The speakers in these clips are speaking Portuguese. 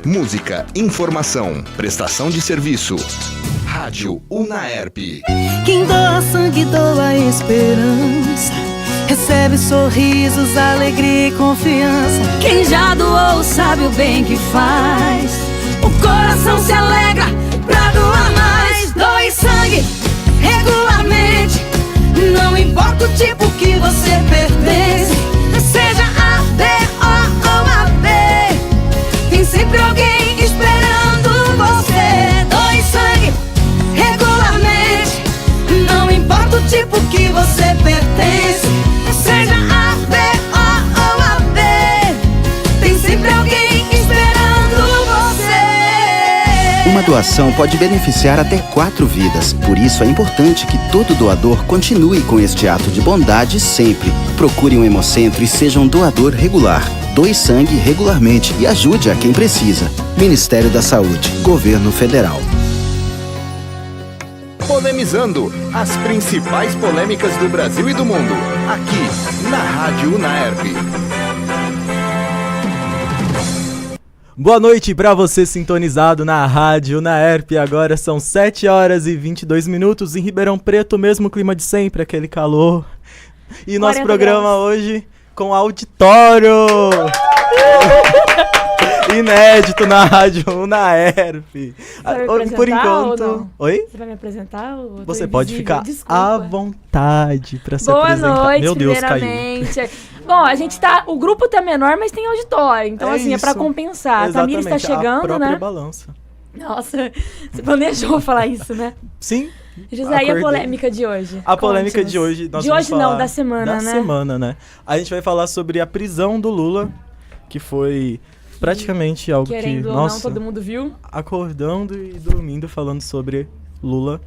Música, informação, prestação de serviço. Rádio Unaerp. Quem doa sangue, doa esperança. Recebe sorrisos, alegria e confiança. Quem já doou sabe o bem que faz. O coração se alegra pra doar mais. Doe sangue regularmente. Não importa o tipo que você pertence. Seja A, B, O ou AB. Tem sempre alguém esperando você. Doe sangue regularmente. Não importa o tipo que você pertence. Seja A, B, O ou AB. Tem sempre alguém esperando você. Uma doação pode beneficiar até 4 vidas. Por isso é importante que todo doador continue com este ato de bondade sempre. Procure um hemocentro e seja um doador regular. Doe sangue regularmente e ajude a quem precisa. Ministério da Saúde, Governo Federal. Polemizando as principais polêmicas do Brasil e do mundo, aqui na Rádio Unaerp. Boa noite para você sintonizado na Rádio Unaerp. Agora são 7 horas e 22 minutos em Ribeirão Preto, mesmo clima de sempre, aquele calor. E nosso programa graus. Hoje com auditório inédito na Rádio Unaerp. Por enquanto. Oi? Você vai me apresentar? Você pode ficar à vontade para se apresentar. Boa noite, meu Deus, primeiramente. Bom, a gente tá. O grupo tá menor, mas tem auditório. Então, assim, é pra compensar. Exatamente. A Tamires tá chegando, a própria né? Balança. Nossa, você planejou falar isso, né? Sim. José, e a polêmica de hoje? A polêmica de hoje, nós vamos falar... não, da semana, né? Da semana, né? A gente vai falar sobre a prisão do Lula, que foi praticamente algo Querendo que... ou Nossa, não, todo mundo viu. Acordando e dormindo falando sobre Lula.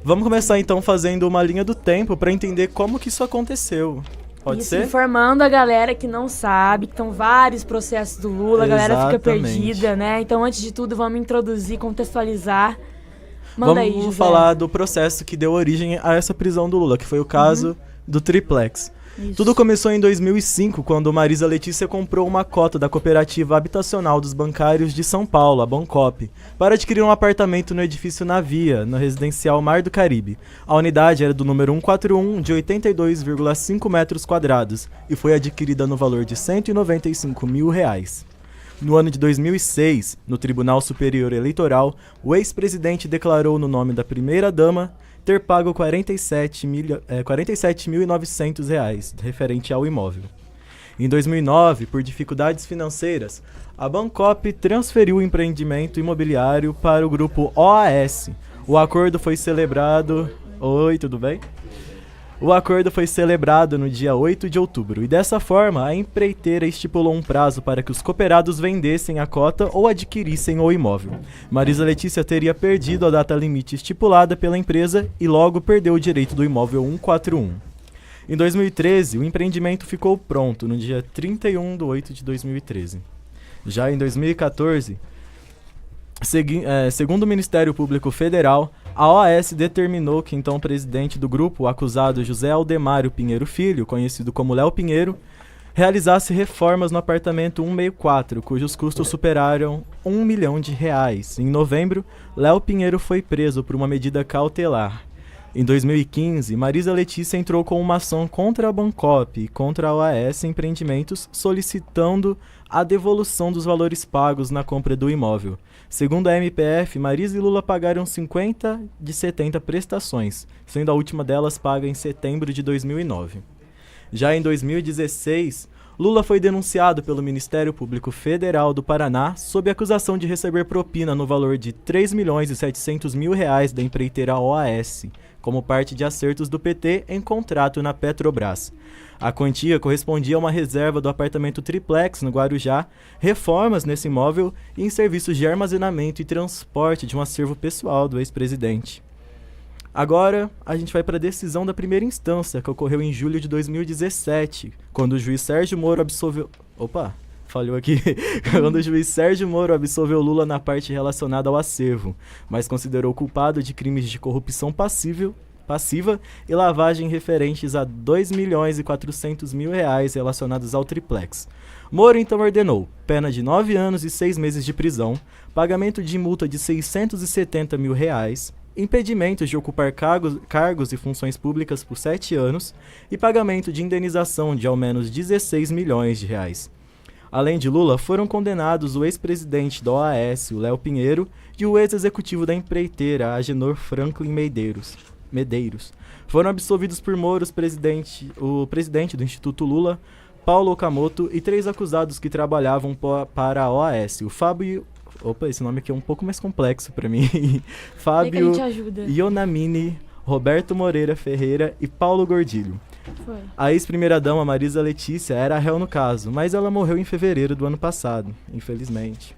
Vamos começar então fazendo uma linha do tempo para entender como que isso aconteceu. Pode ser? Informando a galera que não sabe, que estão vários processos do Lula, a galera fica perdida, né? Então, antes de tudo, vamos introduzir, contextualizar. Manda aí, José. Vamos falar do processo que deu origem a essa prisão do Lula, que foi o caso do Triplex. Isso. Tudo começou em 2005, quando Marisa Letícia comprou uma cota da Cooperativa Habitacional dos Bancários de São Paulo, a Bancop, para adquirir um apartamento no edifício Navia, no residencial Mar do Caribe. A unidade era do número 141, de 82,5 metros quadrados, e foi adquirida no valor de R$195 mil. No ano de 2006, no Tribunal Superior Eleitoral, o ex-presidente declarou no nome da primeira-dama ter pago R$ 47.900 referente ao imóvel. Em 2009, por dificuldades financeiras, a Bancop transferiu o empreendimento imobiliário para o grupo OAS. O acordo foi celebrado... Oi, tudo bem? O acordo foi celebrado no dia 8 de outubro e, dessa forma, a empreiteira estipulou um prazo para que os cooperados vendessem a cota ou adquirissem o imóvel. Marisa Letícia teria perdido a data limite estipulada pela empresa e logo perdeu o direito do imóvel 141. Em 2013, o empreendimento ficou pronto no dia 31 de 8 de 2013. Já em 2014, segundo o Ministério Público Federal, a OAS determinou que então o presidente do grupo, o acusado José Aldemário Pinheiro Filho, conhecido como Léo Pinheiro, realizasse reformas no apartamento 164, cujos custos superaram R$1 milhão. Em novembro, Léo Pinheiro foi preso por uma medida cautelar. Em 2015, Marisa Letícia entrou com uma ação contra a Bancop e contra a OAS Empreendimentos, solicitando a devolução dos valores pagos na compra do imóvel. Segundo a MPF, Marisa e Lula pagaram 50 de 70 prestações, sendo a última delas paga em setembro de 2009. Já em 2016, Lula foi denunciado pelo Ministério Público Federal do Paraná sob acusação de receber propina no valor de R$3.700.000 da empreiteira OAS, como parte de acertos do PT em contrato na Petrobras. A quantia correspondia a uma reserva do apartamento Triplex, no Guarujá, reformas nesse imóvel e em serviços de armazenamento e transporte de um acervo pessoal do ex-presidente. Agora, a gente vai para a decisão da primeira instância, que ocorreu em julho de 2017, quando o juiz Sérgio Moro absolveu... Quando o juiz Sérgio Moro absolveu Lula na parte relacionada ao acervo, mas considerou culpado de crimes de corrupção passiva passiva e lavagem referentes a R$2.400.000 relacionados ao triplex. Moro então ordenou pena de 9 anos e 6 meses de prisão, pagamento de multa de R$670.000, impedimento de ocupar cargos e funções públicas por 7 anos e pagamento de indenização de ao menos R$16 milhões. Além de Lula, foram condenados o ex-presidente da OAS, o Léo Pinheiro, e o ex-executivo da empreiteira, Agenor Franklin Medeiros. Foram absolvidos por Moro o presidente do Instituto Lula, Paulo Okamoto, e 3 acusados que trabalhavam para a OAS, o Fábio... Opa, esse nome aqui é um pouco mais complexo para mim. Fábio Ionamini, Roberto Moreira Ferreira e Paulo Gordilho. Foi. A ex-primeira-dama Marisa Letícia era a réu no caso, mas ela morreu em fevereiro do ano passado, infelizmente.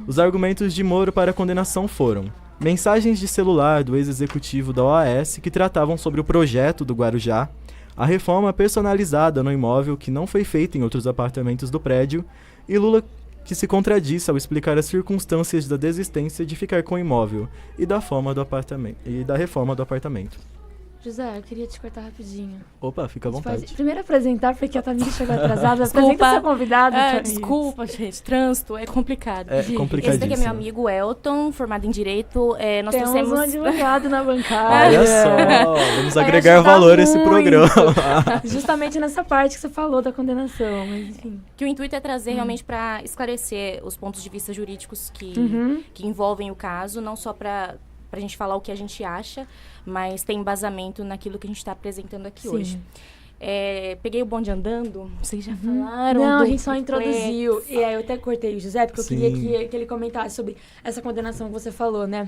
Os argumentos de Moro para a condenação foram mensagens de celular do ex-executivo da OAS que tratavam sobre o projeto do Guarujá, a reforma personalizada no imóvel que não foi feita em outros apartamentos do prédio, e Lula que se contradisse ao explicar as circunstâncias da desistência de ficar com o imóvel e da reforma do apartamento. José, eu queria te cortar rapidinho. Opa, fica à vontade. Primeiro apresentar, porque a Tamires chegou atrasada. Apresenta seu convidado. Desculpa, gente. Trânsito é complicado. É complicadíssimo. Esse daqui é meu amigo Elton, formado em Direito. Nós Temos trouxemos... um advogado na bancada. Olha só, vamos agregar valor a esse programa. Justamente nessa parte que você falou da condenação, mas enfim. Que o intuito é trazer realmente para esclarecer os pontos de vista jurídicos que envolvem o caso, não só para a gente falar o que a gente acha, mas tem embasamento naquilo que a gente está apresentando aqui hoje. Peguei o bonde andando, vocês já falaram. Não, a gente só introduziu. E aí eu até cortei o José, porque eu queria que ele comentasse sobre essa condenação que você falou, né?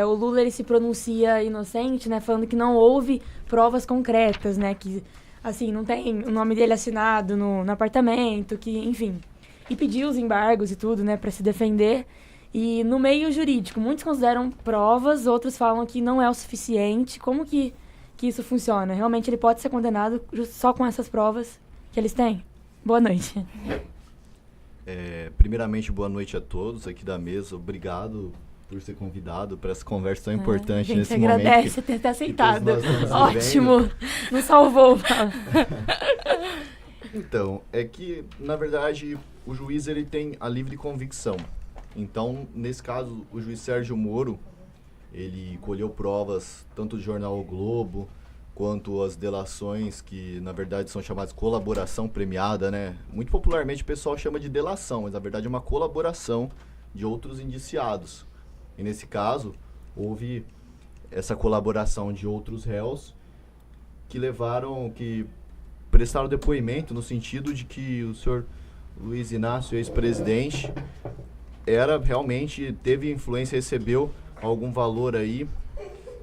O Lula, ele se pronuncia inocente, né? Falando que não houve provas concretas, né? Que, assim, não tem o nome dele assinado no apartamento, que, enfim. E pediu os embargos e tudo, né? Pra se defender. E no meio jurídico, muitos consideram provas, outros falam que não é o suficiente. Como que isso funciona? Realmente ele pode ser condenado só com essas provas que eles têm? Boa noite. Primeiramente, boa noite a todos aqui da mesa. Obrigado por ser convidado para essa conversa tão importante nesse momento. A gente agradece ter aceitado. Ótimo. Nos salvou. Então, é que, na verdade, o juiz ele tem a livre convicção. Então, nesse caso, o juiz Sérgio Moro, ele colheu provas tanto do jornal O Globo, quanto as delações, que na verdade são chamadas colaboração premiada, né? Muito popularmente o pessoal chama de delação, mas na verdade é uma colaboração de outros indiciados. E nesse caso, houve essa colaboração de outros réus que prestaram depoimento no sentido de que o senhor Luiz Inácio, ex-presidente, teve influência, recebeu algum valor aí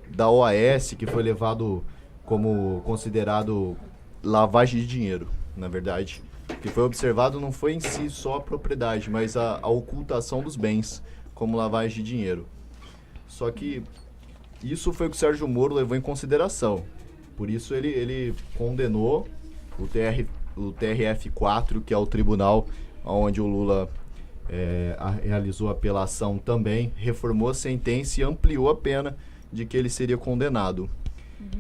da OAS, que foi levado como considerado lavagem de dinheiro, na verdade. O que foi observado não foi em si só a propriedade, mas a ocultação dos bens como lavagem de dinheiro. Só que isso foi o que o Sérgio Moro levou em consideração. Por isso ele condenou o TRF4, que é o tribunal onde o Lula realizou a apelação também, reformou a sentença e ampliou a pena de que ele seria condenado.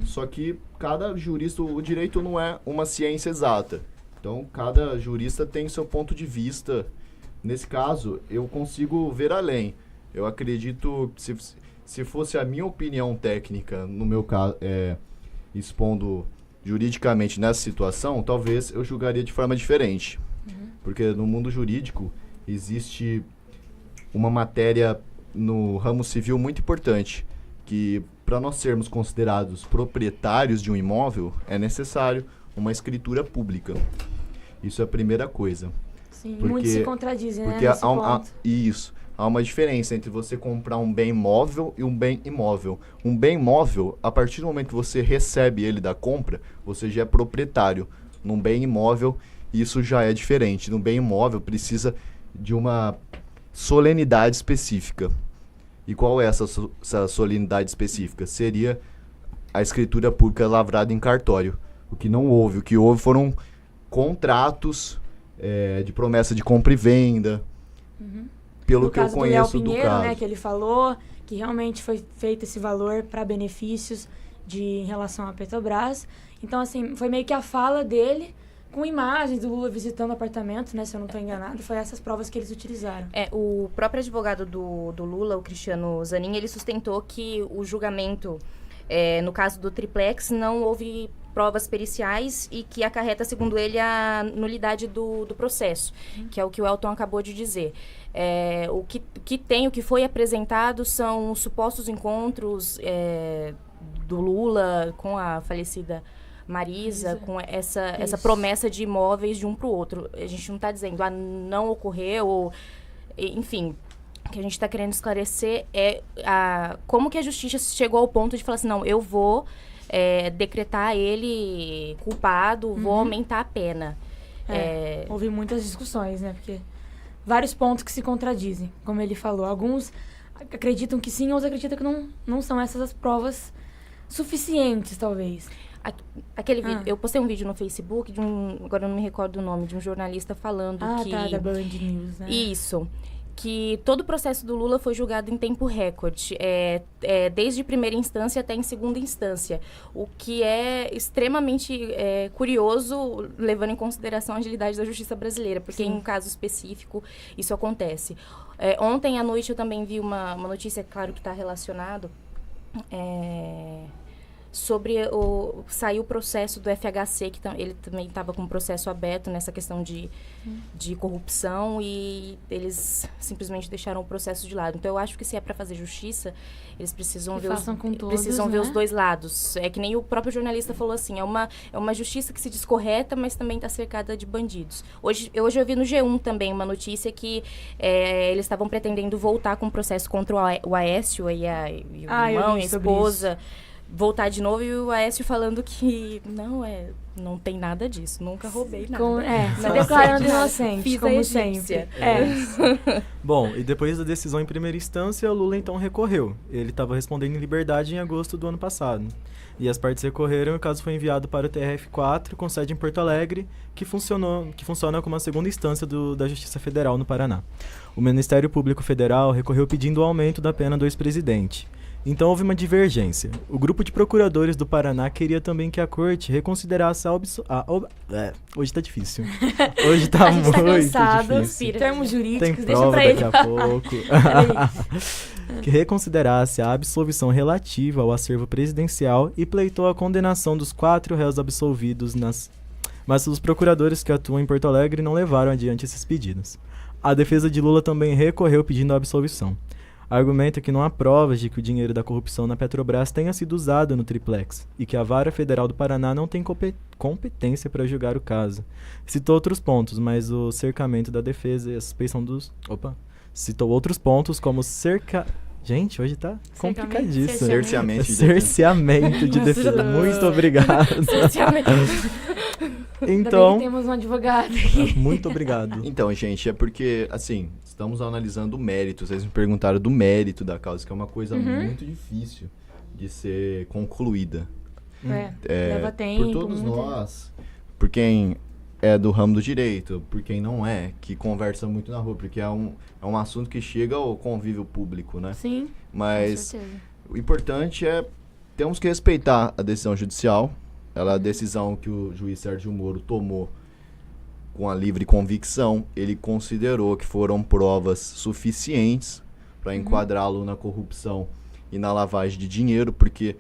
Só que cada jurista, o direito não é uma ciência exata. Então, cada jurista tem seu ponto de vista. Nesse caso, eu consigo ver além. Eu acredito que se fosse a minha opinião técnica, no meu caso, expondo juridicamente nessa situação, talvez eu julgaria de forma diferente. Porque no mundo jurídico existe uma matéria no ramo civil muito importante, que para nós sermos considerados proprietários de um imóvel, é necessário uma escritura pública. Isso é a primeira coisa. Sim, muitos se contradizem, porque né? Há uma diferença entre você comprar um bem móvel e um bem imóvel. Um bem móvel, a partir do momento que você recebe ele da compra, você já é proprietário. Num bem imóvel, isso já é diferente. Num bem imóvel, precisa de uma solenidade específica. E qual é essa solenidade específica? Seria a escritura pública lavrada em cartório. O que não houve. O que houve foram contratos de promessa de compra e venda. Pelo que eu conheço do Pinheiro, caso. Né, que ele falou que realmente foi feito esse valor para benefícios em relação à Petrobras. Então, assim, foi meio que a fala dele com imagens do Lula visitando o apartamento, né? Se eu não estou enganado, foi essas provas que eles utilizaram. O próprio advogado do Lula, o Cristiano Zanin, ele sustentou que o julgamento, no caso do triplex, não houve provas periciais e que acarreta, segundo ele, a nulidade do processo, que é o que o Elton acabou de dizer. O que foi apresentado são os supostos encontros do Lula com a falecida Marisa, com essa promessa de imóveis de um para o outro. A gente não está dizendo, não ocorreu, enfim. O que a gente está querendo esclarecer é como que a justiça chegou ao ponto de falar assim, não, eu vou decretar ele culpado, vou aumentar a pena. Houve muitas discussões, né? Porque vários pontos que se contradizem, como ele falou. Alguns acreditam que sim, outros acreditam que não são essas as provas suficientes, talvez. Aquele vídeo, eu postei um vídeo no Facebook agora eu não me recordo o nome, de um jornalista falando que... da Band News, né? Isso. Que todo o processo do Lula foi julgado em tempo recorde, desde primeira instância até em segunda instância, o que é extremamente curioso, levando em consideração a agilidade da justiça brasileira, porque em um caso específico isso acontece. Ontem à noite eu também vi uma notícia, claro que está relacionado, sobre saiu o processo do FHC, que ele também estava com um processo aberto nessa questão de corrupção, e eles simplesmente deixaram o processo de lado. Então, eu acho que se é para fazer justiça, eles precisam ver os dois lados. É que nem o próprio jornalista falou assim, é uma justiça que se diz correta, mas também está cercada de bandidos. Hoje eu vi no G1 também uma notícia que eles estavam pretendendo voltar com um processo contra o Aécio e o irmão, e a esposa, voltar de novo, e o Aécio falando que não tem nada disso, nunca roubei nada. Se declarando inocente, como sempre. Bom, e depois da decisão em primeira instância, o Lula então recorreu. Ele estava respondendo em liberdade em agosto do ano passado. E as partes recorreram e o caso foi enviado para o TRF4, com sede em Porto Alegre, que funciona como a segunda instância da Justiça Federal no Paraná. O Ministério Público Federal recorreu pedindo o aumento da pena do ex-presidente. Então houve uma divergência. O grupo de procuradores do Paraná queria também que a corte reconsiderasse hoje tá difícil. Hoje tá muito cansado, difícil. Termos jurídicos, Tem deixa prova pra ele. daqui a pouco. Que reconsiderasse a absolvição relativa ao acervo presidencial e pleitou a condenação dos 4 réus absolvidos mas os procuradores que atuam em Porto Alegre não levaram adiante esses pedidos. A defesa de Lula também recorreu pedindo a absolvição. Argumenta que não há provas de que o dinheiro da corrupção na Petrobras tenha sido usado no triplex e que a Vara Federal do Paraná não tem competência para julgar o caso. Citou outros pontos, mas o cercamento da defesa e a suspeição dos... Citou outros pontos como Gente, hoje tá complicadíssimo. Cerceamento de defesa. Muito obrigado. Então, temos um advogado aqui. Muito obrigado. Então, gente, é porque, assim, estamos analisando o mérito. Vocês me perguntaram do mérito da causa, que é uma coisa muito difícil de ser concluída. Leva tempo. Por todos nós, por quem é do ramo do direito, por quem não é, que conversa muito na rua, porque é um assunto que chega ao convívio público, né? Sim, mas com certeza. O importante temos que respeitar a decisão judicial. Ela é a decisão que o juiz Sérgio Moro tomou com a livre convicção. Ele considerou que foram provas suficientes para enquadrá-lo na corrupção e na lavagem de dinheiro, porque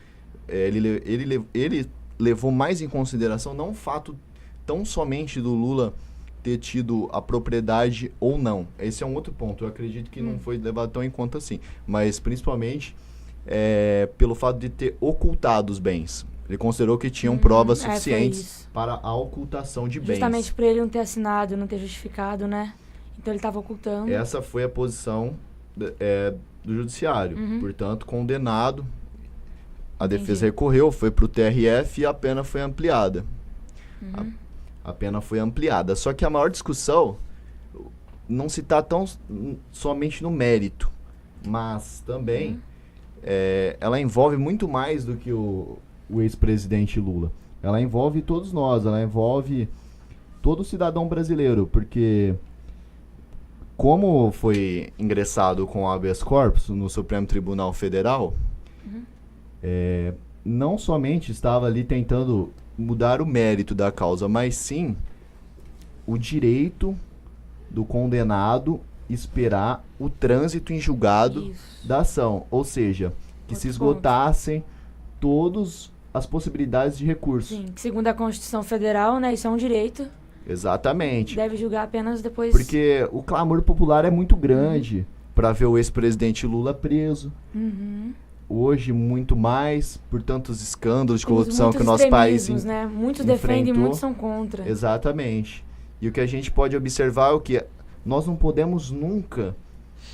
ele levou mais em consideração não o fato tão somente do Lula ter tido a propriedade ou não. Esse é um outro ponto. Eu acredito que não foi levado tão em conta assim. Mas, principalmente, pelo fato de ter ocultado os bens. Ele considerou que tinham provas suficientes para a ocultação de bens. Justamente por ele não ter assinado, não ter justificado, né? Então ele estava ocultando. Essa foi a posição do judiciário. Portanto, condenado. A defesa recorreu, foi para o TRF e a pena foi ampliada. A pena foi ampliada. Só que a maior discussão não se está tão somente no mérito, mas também ela envolve muito mais do que o ex-presidente Lula. Ela envolve todos nós, ela envolve todo cidadão brasileiro, porque como foi ingressado com habeas corpus no Supremo Tribunal Federal, não somente estava ali tentando mudar o mérito da causa, mas sim o direito do condenado esperar o trânsito em julgado Isso. da ação. Ou seja, que se Outro esgotassem todas as possibilidades de recurso. Sim, que segundo a Constituição Federal, né, isso é um direito, Exatamente. deve julgar apenas depois... Porque o clamor popular é muito grande para ver o ex-presidente Lula preso. Uhum. Hoje, muito mais, por tantos escândalos de Temos corrupção que o muitos nosso país extremismos, né? Muitos defendem, enfrentou. muitos são contra. Exatamente. E o que a gente pode observar é o que nós não podemos nunca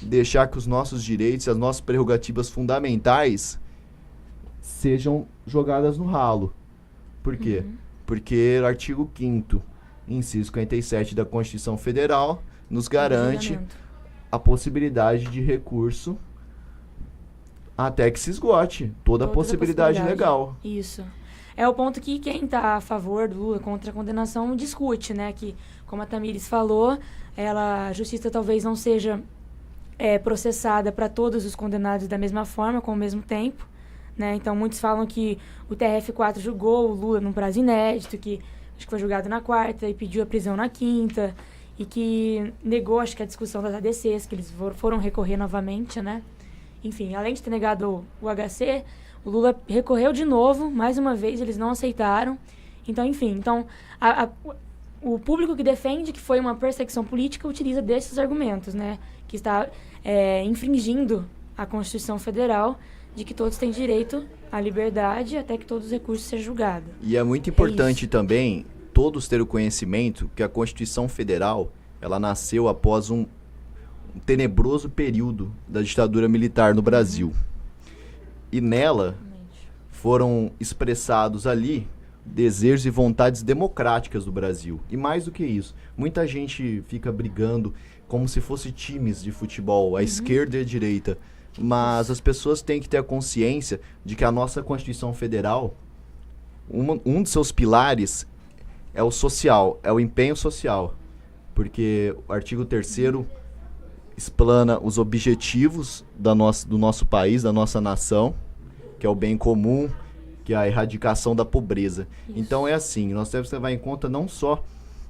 deixar que os nossos direitos e as nossas prerrogativas fundamentais sejam jogadas no ralo. Por quê? Porque o artigo 5º, inciso 57 da Constituição Federal, nos garante Julgamento. a possibilidade de recurso até que se esgote toda a Toda possibilidade legal. Isso. É o ponto que quem está a favor do Lula contra a condenação discute, né? Que, como a Tamires falou, a justiça talvez não seja processada para todos os condenados da mesma forma, com o mesmo tempo, né? Então, muitos falam que o TRF4 julgou o Lula num prazo inédito, que acho que foi julgado na quarta e pediu a prisão na quinta, e que negou, acho que a discussão das ADCs, que eles foram recorrer novamente, né? Enfim, além de ter negado o HC, o Lula recorreu de novo, mais uma vez, eles não aceitaram. Então, enfim, o público que defende que foi uma perseguição política utiliza desses argumentos, né? Que está infringindo a Constituição Federal de que todos têm direito à liberdade até que todos os recursos sejam julgados. E é muito importante também todos ter o conhecimento que a Constituição Federal, ela nasceu após um tenebroso período da ditadura militar no Brasil. E nela foram expressados ali desejos e vontades democráticas do Brasil. E mais do que isso, muita gente fica brigando como se fosse times de futebol, a esquerda e a direita. Mas as pessoas têm que ter a consciência de que a nossa Constituição Federal, um de seus pilares é o social, é o empenho social. Porque o artigo 3º explana os objetivos do nosso país, da nossa nação, que é o bem comum, que é a erradicação da pobreza. Isso. Então é assim, nós temos que levar em conta não só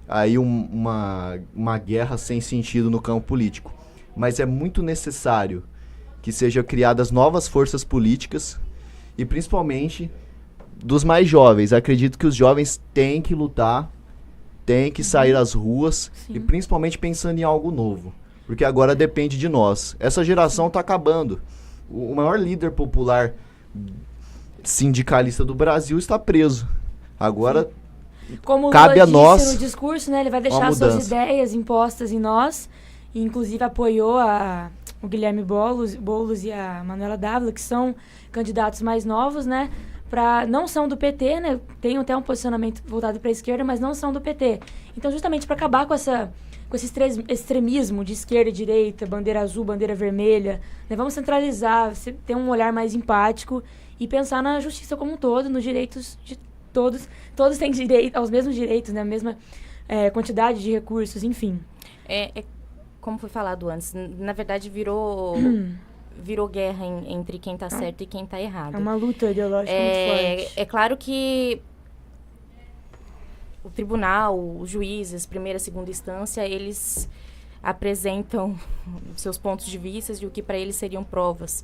aí uma guerra sem sentido no campo político, mas é muito necessário que sejam criadas novas forças políticas e principalmente dos mais jovens. Acredito que os jovens têm que lutar, têm que sair às ruas. Sim. E principalmente pensando em algo novo, porque agora depende de nós. Essa geração está acabando. O maior líder popular sindicalista do Brasil está preso. Agora como cabe a nós disse no discurso, né, ele vai deixar suas ideias impostas em nós, e inclusive apoiou o Guilherme Boulos e a Manuela Dávila, que são candidatos mais novos, né, não são do PT, né, tem até um posicionamento voltado para a esquerda, mas não são do PT. Então, justamente para acabar com esse extremismo de esquerda e direita, bandeira azul, bandeira vermelha, né, vamos centralizar, ter um olhar mais empático e pensar na justiça como um todo, nos direitos de todos. Todos têm direito aos mesmos direitos, né, a mesma quantidade de recursos, enfim. Como foi falado antes, na verdade virou guerra entre quem está certo e quem está errado. É uma luta ideológica muito forte. É claro que o tribunal, os juízes, primeira e segunda instância, eles apresentam seus pontos de vista e o que para eles seriam provas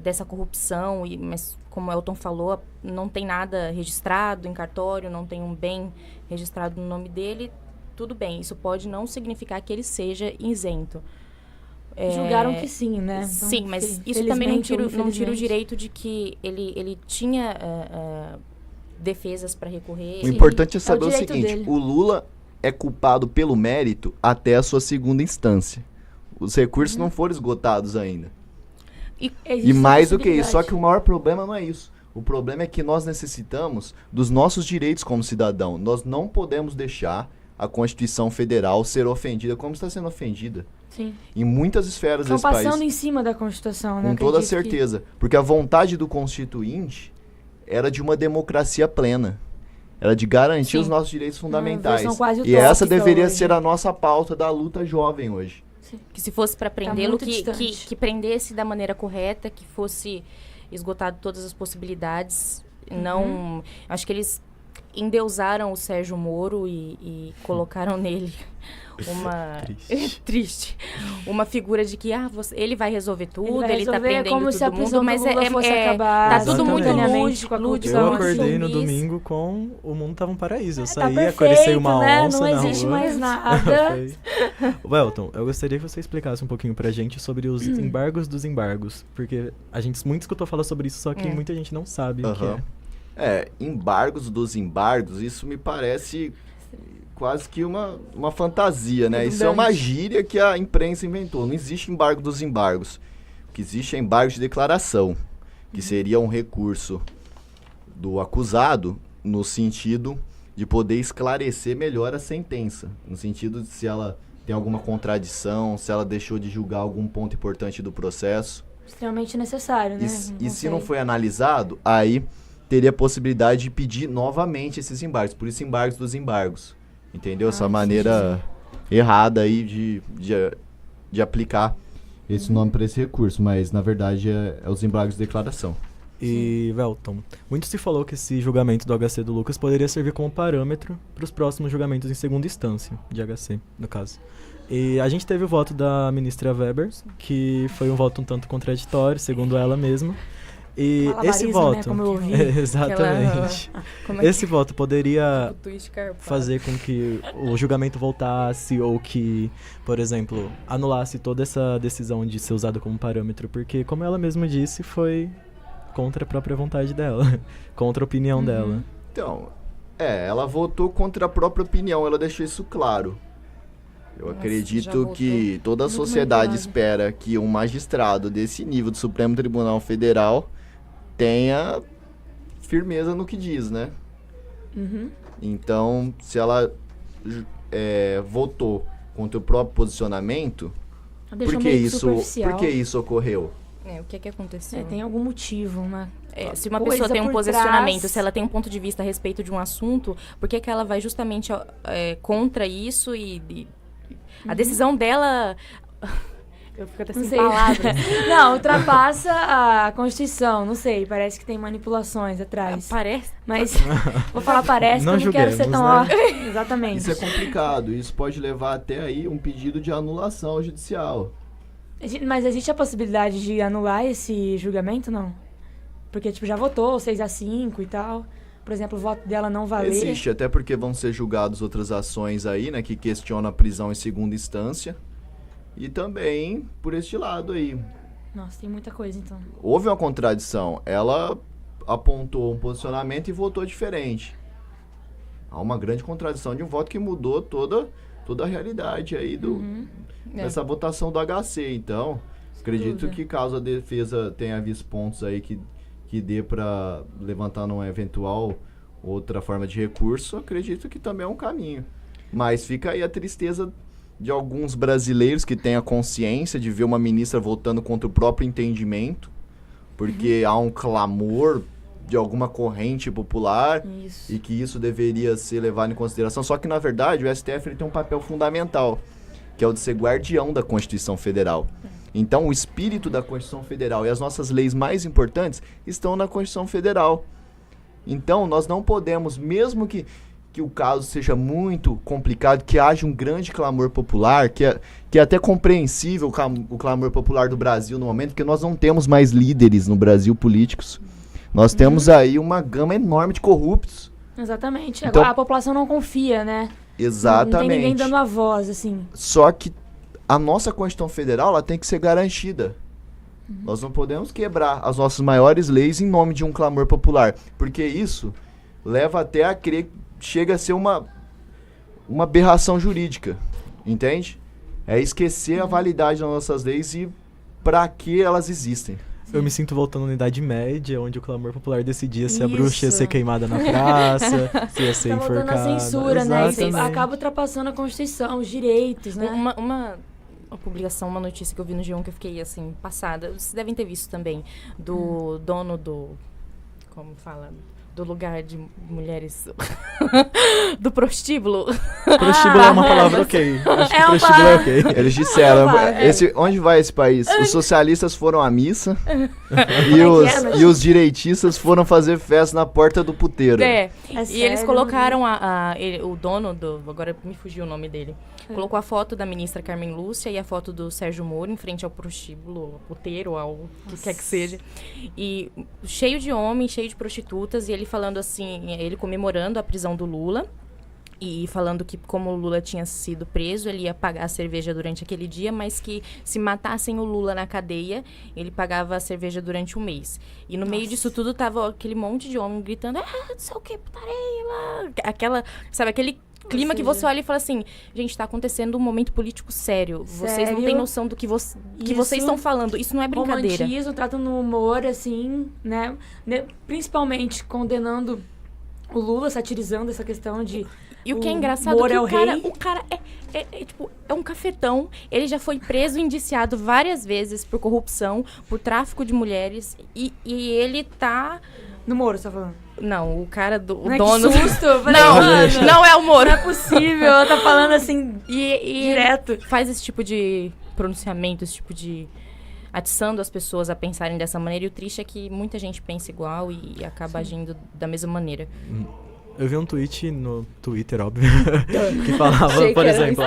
dessa corrupção, mas como o Elton falou, não tem nada registrado em cartório, não tem um bem registrado no nome dele. Tudo bem, isso pode não significar que ele seja isento. Julgaram que sim, né? Então, sim, mas isso também não tira o direito de que ele tinha defesas para recorrer. O importante é saber o seguinte, dele. O Lula é culpado pelo mérito até a sua segunda instância. Os recursos não foram esgotados ainda. E mais do que isso, só que o maior problema não é isso. O problema é que nós necessitamos dos nossos direitos como cidadão. Nós não podemos deixar a Constituição Federal ser ofendida como está sendo ofendida. Sim. Em muitas esferas desse país. Estão passando em cima da Constituição, né? Com toda certeza. Porque a vontade do Constituinte era de uma democracia plena. Era de garantir os nossos direitos fundamentais. E essa deveria ser a nossa pauta da luta jovem hoje. Sim. Que se fosse para prendê-lo, que prendesse da maneira correta, que fosse esgotado todas as possibilidades. Não, acho que eles endeusaram o Sérgio Moro e colocaram nele uma triste uma figura de que ele vai resolver tudo, ele tá prendendo como se a todo mundo, prisão mas do Lula fosse acabar tá tudo muito lúdico. Eu acordei no domingo com o mundo tava um paraíso. Eu saí, perfeito, apareceu uma onça não na existe rua. mais nada. Welton, eu gostaria que você explicasse um pouquinho pra gente sobre os embargos dos embargos, porque a gente muito escutou falar sobre isso, só que muita gente não sabe o que é. Embargos dos embargos, isso me parece quase que uma fantasia, né? Isso é uma gíria que a imprensa inventou. Não existe embargo dos embargos. O que existe é embargo de declaração, que seria um recurso do acusado no sentido de poder esclarecer melhor a sentença, no sentido de se ela tem alguma contradição, se ela deixou de julgar algum ponto importante do processo. Extremamente necessário, né? E se não foi analisado, aí teria a possibilidade de pedir novamente esses embargos. Por isso, embargos dos embargos. Entendeu? Essa maneira errada aí de aplicar esse nome para esse recurso. Mas, na verdade, é os embargos de declaração. E, Welton, muito se falou que esse julgamento do HC do Lucas poderia servir como parâmetro para os próximos julgamentos em segunda instância, de HC, no caso. E a gente teve o voto da ministra Weber, que foi um voto um tanto contraditório, segundo ela mesma. E esse voto, né, como eu ouvi. Exatamente. Esse voto poderia fazer com que o julgamento voltasse ou que, por exemplo, anulasse toda essa decisão de ser usado como parâmetro, porque, como ela mesma disse, foi contra a própria vontade dela, contra a opinião dela. Então, ela votou contra a própria opinião, ela deixou isso claro. Eu acredito que toda a sociedade espera que um magistrado desse nível do Supremo Tribunal Federal tenha firmeza no que diz, né? Então, se ela votou contra o próprio posicionamento, por que isso ocorreu? O que aconteceu? Tem algum motivo, né? Se uma pessoa tem um posicionamento, se ela tem um ponto de vista a respeito de um assunto, por que ela vai justamente contra isso e a decisão dela... Eu fico até sem palavras. Não, ultrapassa a Constituição, não sei, parece que tem manipulações atrás. Parece. Mas, vou falar parece, não que eu não quero ser tão... né? Exatamente. Isso é complicado, isso pode levar até aí um pedido de anulação judicial. Mas existe a possibilidade de anular esse julgamento, não? Porque, já votou 6-5 e tal. Por exemplo, o voto dela não valer. Existe, até porque vão ser julgadas outras ações aí, né, que questionam a prisão em segunda instância. E também por este lado aí. Nossa, tem muita coisa, então. Houve uma contradição. Ela apontou um posicionamento e votou diferente. Há uma grande contradição de um voto que mudou toda a realidade aí dessa votação do HC. Então, acredito que caso a defesa tenha visto pontos aí que dê para levantar numa eventual outra forma de recurso, acredito que também é um caminho. Mas fica aí a tristeza de alguns brasileiros que têm a consciência de ver uma ministra votando contra o próprio entendimento, porque há um clamor de alguma corrente popular e que isso deveria ser levado em consideração. Só que, na verdade, o STF ele tem um papel fundamental, que é o de ser guardião da Constituição Federal. Então, o espírito da Constituição Federal e as nossas leis mais importantes estão na Constituição Federal. Então, nós não podemos, mesmo que o caso seja muito complicado, que haja um grande clamor popular, que é até compreensível o clamor popular do Brasil no momento, porque nós não temos mais líderes no Brasil políticos. Nós temos aí uma gama enorme de corruptos. Exatamente. Então, a população não confia, né? Exatamente. Não tem ninguém dando a voz, assim. Só que a nossa Constituição Federal ela tem que ser garantida. Nós não podemos quebrar as nossas maiores leis em nome de um clamor popular, porque isso leva até a crer que chega a ser uma aberração jurídica, entende? É esquecer a validade das nossas leis e para que elas existem. Eu me sinto voltando na Idade Média, onde o clamor popular decidia se a bruxa ia ser queimada na praça, se ia ser enforcada. Tá voltando a censura, né? Exatamente. Isso acaba ultrapassando a Constituição, os direitos, né? Uma publicação, uma notícia que eu vi no G1 que eu fiquei, assim, passada. Vocês devem ter visto também, do dono do... Como fala? do lugar de mulheres do prostíbulo. Prostíbulo é uma palavra ok. Acho que prostíbulo é ok. Eles disseram, onde vai esse país? Os socialistas foram à missa e os direitistas foram fazer festa na porta do puteiro. E eles colocaram o dono agora me fugiu o nome dele. Colocou a foto da ministra Carmen Lúcia e a foto do Sérgio Moro em frente ao prostíbulo, ao puteiro, ao que quer que seja. E cheio de homens, cheio de prostitutas, e ele falando assim, ele comemorando a prisão do Lula. E falando que como o Lula tinha sido preso, ele ia pagar a cerveja durante aquele dia, mas que se matassem o Lula na cadeia, ele pagava a cerveja durante um mês. E no meio disso tudo tava aquele monte de homem gritando, não sei o que, putaria lá. Aquele clima que você olha e fala assim, gente, tá acontecendo um momento político sério. Vocês não têm noção do que vocês estão falando. Isso não é brincadeira. Romantismo, tratam no humor, assim, né? Principalmente condenando o Lula, satirizando essa questão de... E o que é engraçado é que o cara é um cafetão. Ele já foi preso e indiciado várias vezes por corrupção, por tráfico de mulheres. E ele tá... No Moro, você tá falando? Não, o cara do Não dono... Que susto! Não é o Moro. Não é possível, ela tá falando assim, direto. Faz esse tipo de pronunciamento, esse tipo de... atiçando as pessoas a pensarem dessa maneira. E o triste é que muita gente pensa igual e acaba agindo da mesma maneira. Eu vi um tweet no Twitter, óbvio, que falava, por exemplo,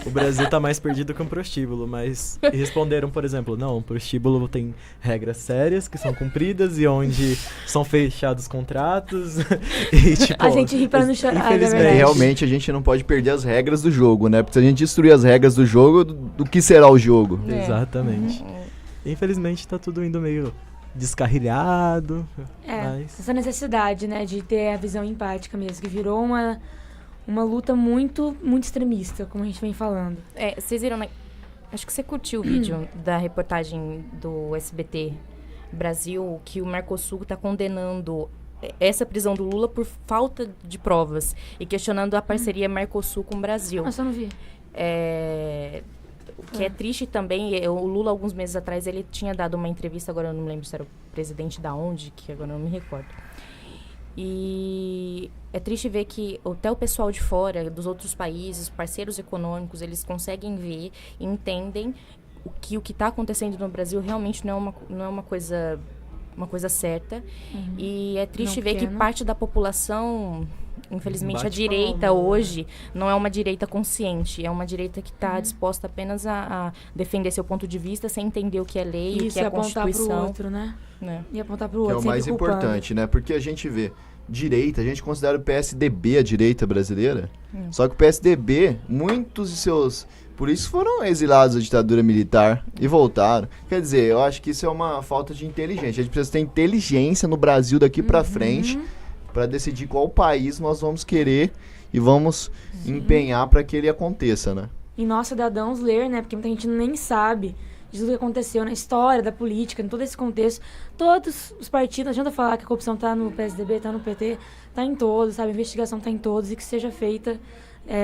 o Brasil tá mais perdido que um prostíbulo, mas e responderam, por exemplo, não, o prostíbulo tem regras sérias que são cumpridas e onde são fechados contratos e, tipo... A gente ri pra não chorar, infelizmente, realmente a gente não pode perder as regras do jogo, né? Porque se a gente destruir as regras do jogo, do que será o jogo? Exatamente. Infelizmente tá tudo indo meio... descarrilhado. Mas... essa necessidade, né, de ter a visão empática mesmo, que virou uma luta muito, muito extremista, como a gente vem falando. Vocês viram, né? Acho que você curtiu o vídeo da reportagem do SBT Brasil, que o Mercosul está condenando essa prisão do Lula por falta de provas e questionando a parceria Mercosul com o Brasil. Nossa, eu não vi. O que é triste também, o Lula, alguns meses atrás, ele tinha dado uma entrevista, agora eu não lembro se era o presidente da onde, que agora eu não me recordo. E é triste ver que até o pessoal de fora, dos outros países, parceiros econômicos, eles conseguem ver e entendem que o que está acontecendo no Brasil realmente não é uma coisa certa. E é triste ver que parte da população... Infelizmente, a direita hoje não é uma direita consciente, é uma direita que está disposta apenas a defender seu ponto de vista sem entender o que é lei, o que é a Constituição. Apontar pro outro, né? E apontar pro outro, que é o mais importante, né? Porque a gente vê direita, a gente considera o PSDB a direita brasileira, só que o PSDB, muitos de seus... Por isso foram exilados da ditadura militar e voltaram. Quer dizer, eu acho que isso é uma falta de inteligência. A gente precisa ter inteligência no Brasil daqui pra frente... para decidir qual país nós vamos querer e vamos empenhar para que ele aconteça, né? E nós, cidadãos, ler, né? Porque muita gente nem sabe de tudo que aconteceu na história da política, em todo esse contexto. Todos os partidos, não adianta falar que a corrupção tá no PSDB, tá no PT, tá em todos, sabe? A investigação tá em todos e que seja feita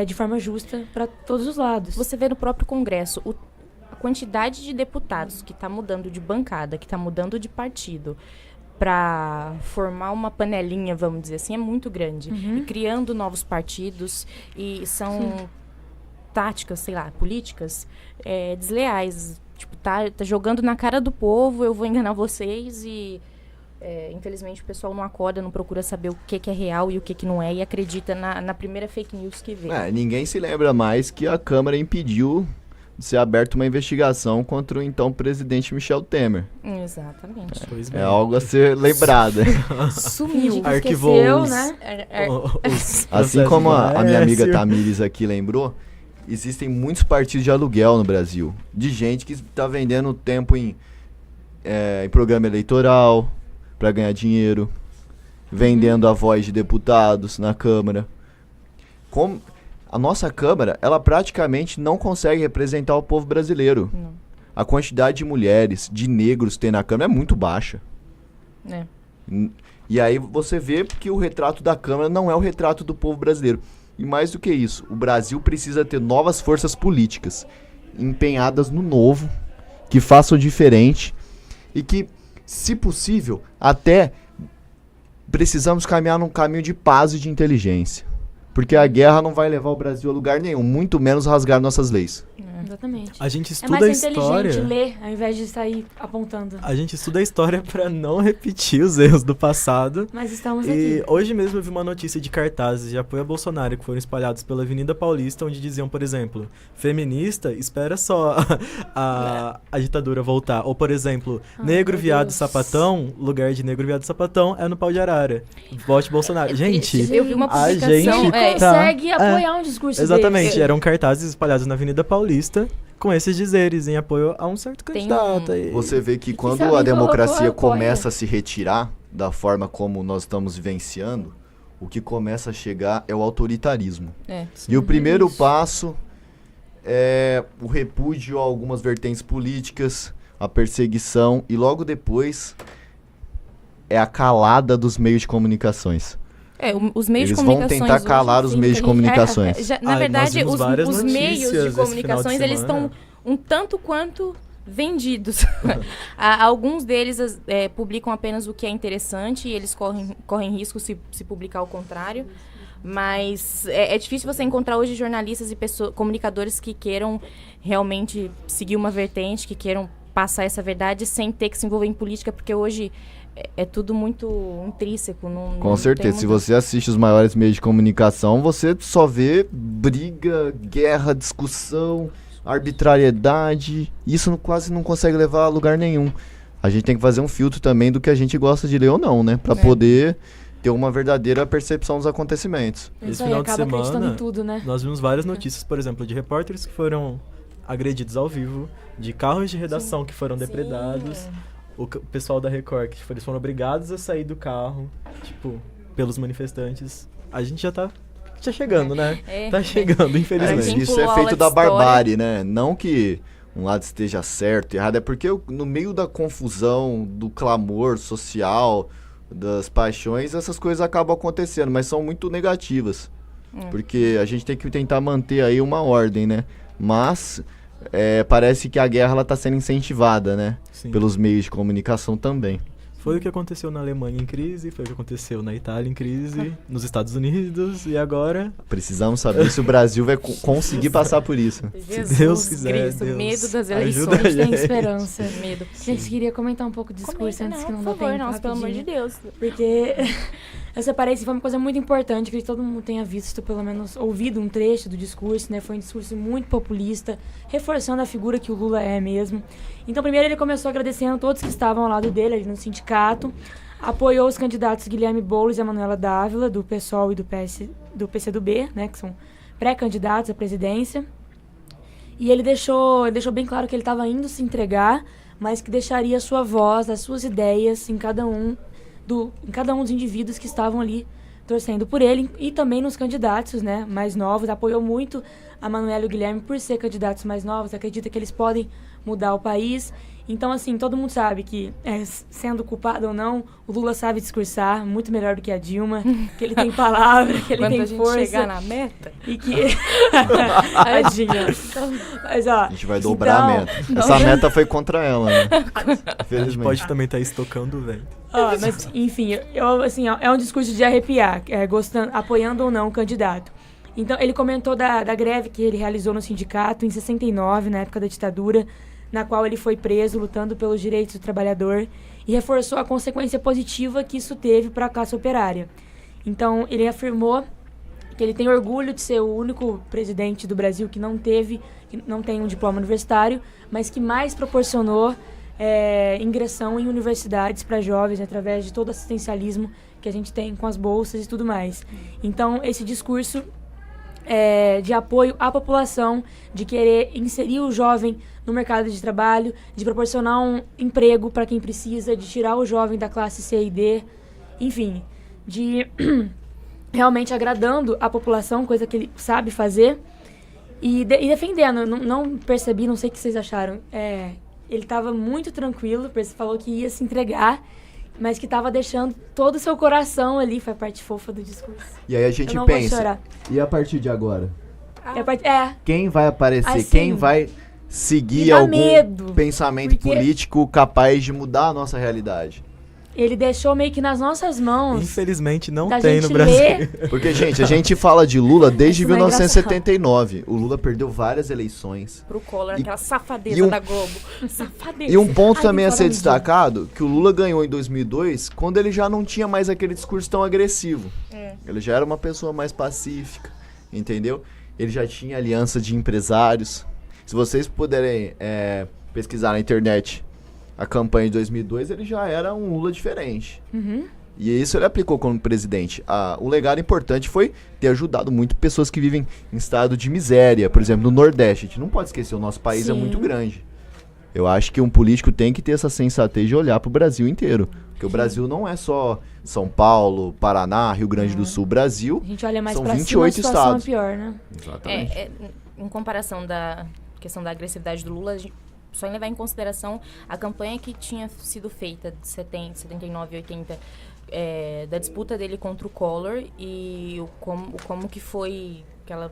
de forma justa para todos os lados. Você vê no próprio Congresso a quantidade de deputados que tá mudando de bancada, que tá mudando de partido, para formar uma panelinha, vamos dizer assim, é muito grande. E criando novos partidos, e são táticas, sei lá, políticas desleais. Tipo, tá jogando na cara do povo, eu vou enganar vocês e... infelizmente o pessoal não acorda, não procura saber o que é real e o que não é, e acredita na primeira fake news que vê. Ninguém se lembra mais que a Câmara impediu de ser aberta uma investigação contra o então presidente Michel Temer. Exatamente. É algo a ser lembrado. Sumiu. Arquivou esqueceu, né? Assim como a minha amiga Tamires aqui lembrou, existem muitos partidos de aluguel no Brasil, de gente que está vendendo tempo em programa eleitoral para ganhar dinheiro, vendendo a voz de deputados na Câmara. A nossa Câmara, ela praticamente não consegue representar o povo brasileiro. Não. A quantidade de mulheres, de negros que tem na Câmara é muito baixa. E aí você vê que o retrato da Câmara não é o retrato do povo brasileiro. E mais do que isso, o Brasil precisa ter novas forças políticas empenhadas no novo, que façam diferente e que se possível, até precisamos caminhar num caminho de paz e de inteligência. Porque a guerra não vai levar o Brasil a lugar nenhum, muito menos rasgar nossas leis. Exatamente. A gente É estuda a mais história. inteligente ler, ao invés de sair apontando. A gente estuda a história pra não repetir os erros do passado. Mas estamos E aqui. hoje mesmo eu vi uma notícia de cartazes de apoio a Bolsonaro que foram espalhados pela Avenida Paulista, onde diziam, por exemplo, feminista, espera só a ditadura voltar. Ou, por exemplo, negro, meu viado, Deus. sapatão, lugar de negro, viado, sapatão é no pau de arara. Vote Bolsonaro. Gente, Eu vi uma a publicação. gente Ele tá- consegue apoiar um discurso exatamente, desse. eram cartazes espalhados na Avenida Paulista com esses dizeres em apoio a um certo Tem candidato. um- E- Você vê que quando sabe, a democracia colocou, começa a se retirar da forma como nós estamos vivenciando, o que começa a chegar é o autoritarismo. E o primeiro passo é o repúdio a algumas vertentes políticas, a perseguição, e logo depois é a calada dos meios de comunicações. Os meios Eles de vão comunicações tentar hoje, calar os sim, meios de tem- comunicações. Na Nós verdade, vimos várias os meios notícias de esse final de comunicações, eles semana. estão um tanto quanto vendidos. Alguns deles publicam apenas o que é interessante e eles correm risco se publicar o contrário. Mas é difícil você encontrar hoje jornalistas e comunicadores que queiram realmente seguir uma vertente, que queiram passar essa verdade sem ter que se envolver em política, porque hoje é tudo muito intrínseco. Com certeza, se você assiste os maiores meios de comunicação, você só vê briga, guerra, discussão, arbitrariedade. Isso quase não consegue levar a lugar nenhum. A gente tem que fazer um filtro também do que a gente gosta de ler ou não, né? Pra poder ter uma verdadeira percepção dos acontecimentos. Esse Isso aí, final de acaba acreditando semana, em tudo, né? nós vimos várias notícias, por exemplo, de repórteres que foram agredidos ao vivo, de carros de redação que foram depredados, o pessoal da Record, que eles foram obrigados a sair do carro, tipo, pelos manifestantes. A gente já tá chegando, né? Tá chegando, infelizmente. Quem Isso pulou é a feito aula da de história. barbárie, né? Não que um lado esteja certo, errado, é porque no meio da confusão, do clamor social, das paixões, essas coisas acabam acontecendo, mas são muito negativas. Porque a gente tem que tentar manter aí uma ordem, né? Mas parece que a guerra ela tá sendo incentivada, né? Sim. Pelos meios de comunicação também. Foi o que aconteceu na Alemanha em crise, foi o que aconteceu na Itália em crise, nos Estados Unidos e agora... Precisamos saber se o Brasil vai conseguir passar por isso. Jesus Deus quiser, Cristo, Deus medo das ajuda eleições. a A gente tem gente. esperança. Medo. Gente, queria comentar um pouco do discurso antes que não dá por favor, tempo. nossa, pelo amor de rapidinho. Deus. Porque eu separei, isso foi uma coisa muito importante, que todo mundo tenha visto, pelo menos ouvido um trecho do discurso, né? Foi um discurso muito populista, reforçando a figura que o Lula é mesmo. Então, primeiro ele começou agradecendo a todos que estavam ao lado dele, ali no sindicato, apoiou os candidatos Guilherme Boulos e a Manuela Dávila, do PSOL e do PCdoB, né? Que são pré-candidatos à presidência. E ele deixou bem claro que ele estava indo se entregar, mas que deixaria a sua voz, as suas ideias em cada um dos indivíduos que estavam ali torcendo por ele, e também nos candidatos, né, mais novos. Apoiou muito a Manuela e o Guilherme por ser candidatos mais novos, acredita que eles podem mudar o país. Então, assim, todo mundo sabe que, sendo culpado ou não, o Lula sabe discursar muito melhor do que a Dilma, que ele tem palavra, que ele Quando tem a gente força. chegar na meta... E que... Tadinha. Mas, ó... A gente vai dobrar a meta. Essa meta foi contra ela, né? A gente Infelizmente. pode também estar estocando o vento. Mas, enfim, assim, ó, é um discurso de arrepiar, apoiando ou não o candidato. Então, ele comentou da greve que ele realizou no sindicato em 69, na época da ditadura, na qual ele foi preso lutando pelos direitos do trabalhador, e reforçou a consequência positiva que isso teve para a classe operária. Então, ele afirmou que ele tem orgulho de ser o único presidente do Brasil que não tem um diploma universitário, mas que mais proporcionou ingressão em universidades para jovens através de todo o assistencialismo que a gente tem com as bolsas e tudo mais. Então, esse discurso de apoio à população, de querer inserir o jovem no mercado de trabalho, de proporcionar um emprego para quem precisa, de tirar o jovem da classe C e D, enfim, de realmente agradando a população, coisa que ele sabe fazer, e defendendo. Não percebi, não sei o que vocês acharam, ele estava muito tranquilo, falou que ia se entregar, mas que estava deixando todo o seu coração ali, foi a parte fofa do discurso. E aí a gente Eu não vou pensa, chorar. e a partir de agora? É a parte, Quem vai aparecer? Assim. Quem vai seguir Me dá algum medo, pensamento porque- político capaz de mudar a nossa realidade. Ele deixou meio que nas nossas mãos. Infelizmente não da tem gente no Brasil. ler. Porque, gente, a gente fala de Lula desde Isso não é 1979. O Lula perdeu várias eleições. Pro Collor, E- aquela safadeza e um- da Globo. Safadeza. E um ponto Ai, também a me ser fala destacado, que o Lula ganhou em 2002, quando ele já não tinha mais aquele discurso tão agressivo. Ele já era uma pessoa mais pacífica, entendeu? Ele já tinha aliança de empresários. Se vocês puderem pesquisar na internet a campanha de 2002, ele já era um Lula diferente. E isso ele aplicou como presidente. O legado importante foi ter ajudado muito pessoas que vivem em estado de miséria. Por exemplo, no Nordeste. A gente não pode esquecer, o nosso país é Sim. muito grande. Eu acho que um político tem que ter essa sensatez de olhar para o Brasil inteiro. Porque o Brasil não é só São Paulo, Paraná, Rio Grande do Sul. Brasil A gente olha mais são pra cima, a 28 situação estados. é pior, né? Exatamente. Em comparação da questão da agressividade do Lula, a gente só em levar em consideração a campanha que tinha sido feita de 79 e 80, da disputa dele contra o Collor e como que foi aquela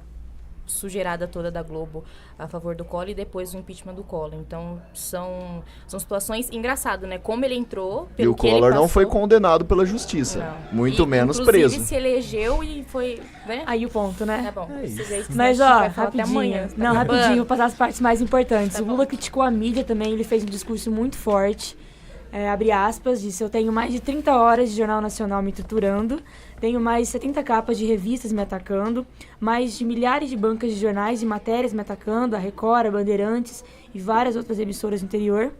sujeirada toda da Globo a favor do Collor e depois o impeachment do Collor. Então, são situações engraçadas, né? Como ele entrou, E pelo o que ele Collor não passou. foi condenado pela justiça. Não. Muito E, menos inclusive, preso. se elegeu e foi, né? Aí o ponto, né? É bom. isso. Esses aí que Mas, a gente ó, vai falar até amanhã. rapidinho. Tá Não, acabando. rapidinho, vou passar as partes mais importantes. Tá O bom. Lula criticou a mídia também, ele fez um discurso muito forte. Abre aspas, disse: eu tenho mais de 30 horas de Jornal Nacional me torturando, tenho mais de 70 capas de revistas me atacando, mais de milhares de bancas de jornais e matérias me atacando, a Record, a Bandeirantes e várias outras emissoras do interior.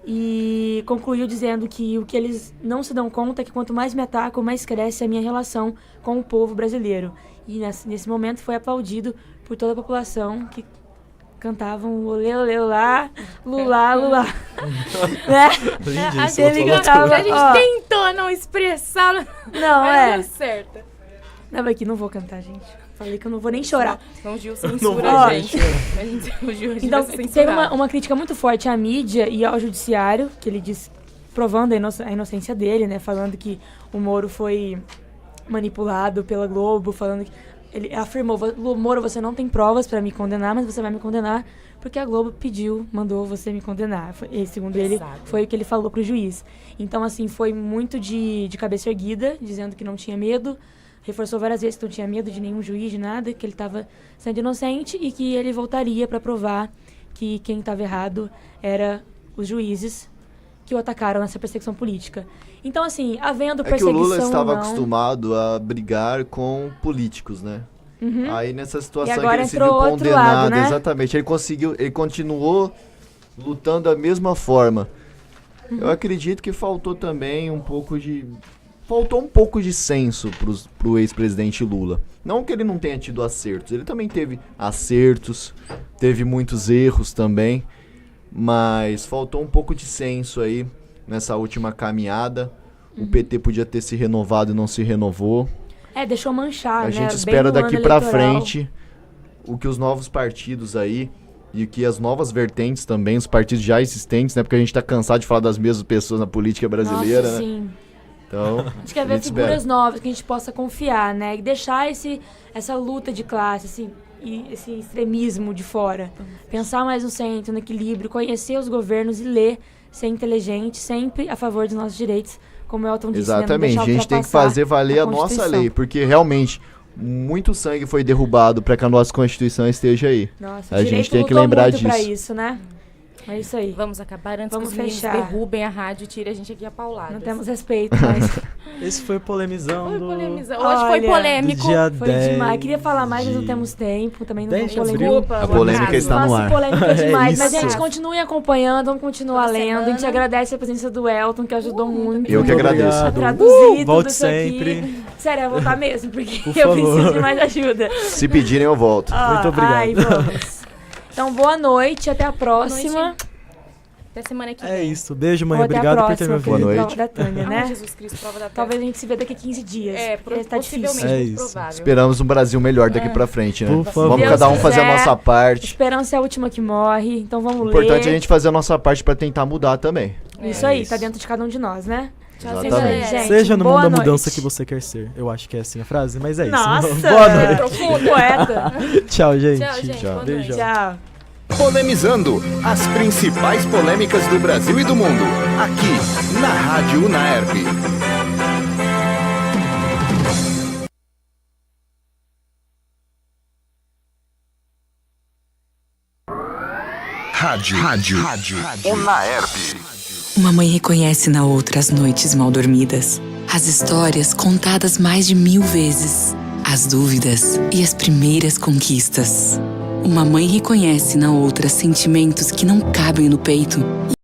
E concluiu dizendo que o que eles não se dão conta é que quanto mais me atacam, mais cresce a minha relação com o povo brasileiro. E nesse momento foi aplaudido por toda a população que cantavam olê, olê, olá, lulá, lulá. Né? Lindíssimo, Ele falou cantava, A gente ó, tentou não expressar, não, mas deu certo. Não, aqui não vou cantar, gente. Falei que eu não vou nem chorar. Então o Gil Não censura vou, a gente. O Gil Então, vai ser teve censurado. uma crítica muito forte à mídia e ao judiciário, que ele diz, provando a inocência dele, né? Falando que o Moro foi manipulado pela Globo, falando que... Ele afirmou: Moro, você não tem provas pra me condenar, mas você vai me condenar porque a Globo mandou você me condenar. E, segundo ele, Pesado. foi o que ele falou pro juiz. Então, assim, foi muito de cabeça erguida, dizendo que não tinha medo. Reforçou várias vezes que não tinha medo de nenhum juiz, de nada, que ele estava sendo inocente e que ele voltaria para provar que quem estava errado era os juízes que o atacaram nessa perseguição política. Então, assim, havendo É que o perseguição Lula estava ou não, acostumado a brigar com políticos, né? Aí nessa situação E que agora ele se entrou viu outro condenado, lado, né? exatamente, ele continuou lutando da mesma forma. Eu acredito que faltou um pouco de senso pro ex-presidente Lula. Não que ele não tenha tido acertos, ele também teve acertos, teve muitos erros também, mas faltou um pouco de senso aí nessa última caminhada. O PT podia ter se renovado e não se renovou. deixou manchar, A né? gente Bem espera no daqui ano pra eleitoral. frente o que os novos partidos aí e que as novas vertentes também, os partidos já existentes, né? Porque a gente tá cansado de falar das mesmas pessoas na política brasileira, Nossa, né? sim. Então, A gente quer ver gente figuras espera. novas que a gente possa confiar, né? E deixar essa luta de classe, esse extremismo de fora. Pensar mais no centro, no equilíbrio, conhecer os governos e ler, ser inteligente, sempre a favor dos nossos direitos, como o Elton disse, né? Não Exatamente, deixar a gente tem que ultrapassar fazer valer a nossa Constituição. lei, porque realmente muito sangue foi derrubado para que a nossa Constituição esteja aí. Nossa, A o gente direito tem que lutou lembrar muito pra disso. isso, né? É isso aí. Vamos acabar antes Vamos que os meninos fechar. derrubem a rádio e tirem a gente aqui a paulada. Não temos respeito, mas Esse foi polemizando. Foi polemizar. Hoje foi Olha, polêmico. Do dia foi 10 demais. Queria falar mais, mas não de- temos tempo. Também não 10 vamos de polemizar. Desculpa, A polêmica Otávio. está no Faço ar. polêmica É demais, mas isso. gente, continue acompanhando, vamos continuar Toda lendo. A gente semana. agradece a presença do Elton, que ajudou muito. Eu que Muito agradeço. A obrigado. traduzir tudo Volte isso sempre. aqui. Sério, eu vou voltar mesmo, porque Por eu favor. preciso de mais ajuda. Se pedirem, eu volto. Muito obrigado. Ai, vamos. Então, boa noite, até a próxima. noite. Até semana que vem. É isso. Beijo, mãe. Ou até a Obrigado por ter próxima, me Boa ouvido. prova noite. da Tânia, Ai, né? Jesus Cristo, prova da Talvez a gente se vê daqui a 15 dias. porque tá difícil. possivelmente, É muito isso. provável. Esperamos um Brasil melhor daqui pra frente, né? Por favor. Vamos Deus cada um fazer a quiser. nossa parte. Esperança é a última que morre, então vamos O importante ler. é a gente fazer a nossa parte pra tentar mudar também. Isso aí, tá dentro de cada um de nós, né? Tchauzinho, Exatamente. galera. Gente, Seja no boa mundo da noite. mudança que você quer ser. Eu acho que é assim a frase, mas é isso. Nossa! Boa noite. Profundo, poeta. Tchau, gente. Tchau, gente. Tchau. Boa noite. Beijão. Tchau. Polemizando as principais polêmicas do Brasil e do mundo, aqui na Rádio Unaerp. Rádio Unaerp. Uma mãe reconhece na outra as noites mal dormidas, as histórias contadas mais de 1000 vezes, as dúvidas e as primeiras conquistas. Uma mãe reconhece na outra sentimentos que não cabem no peito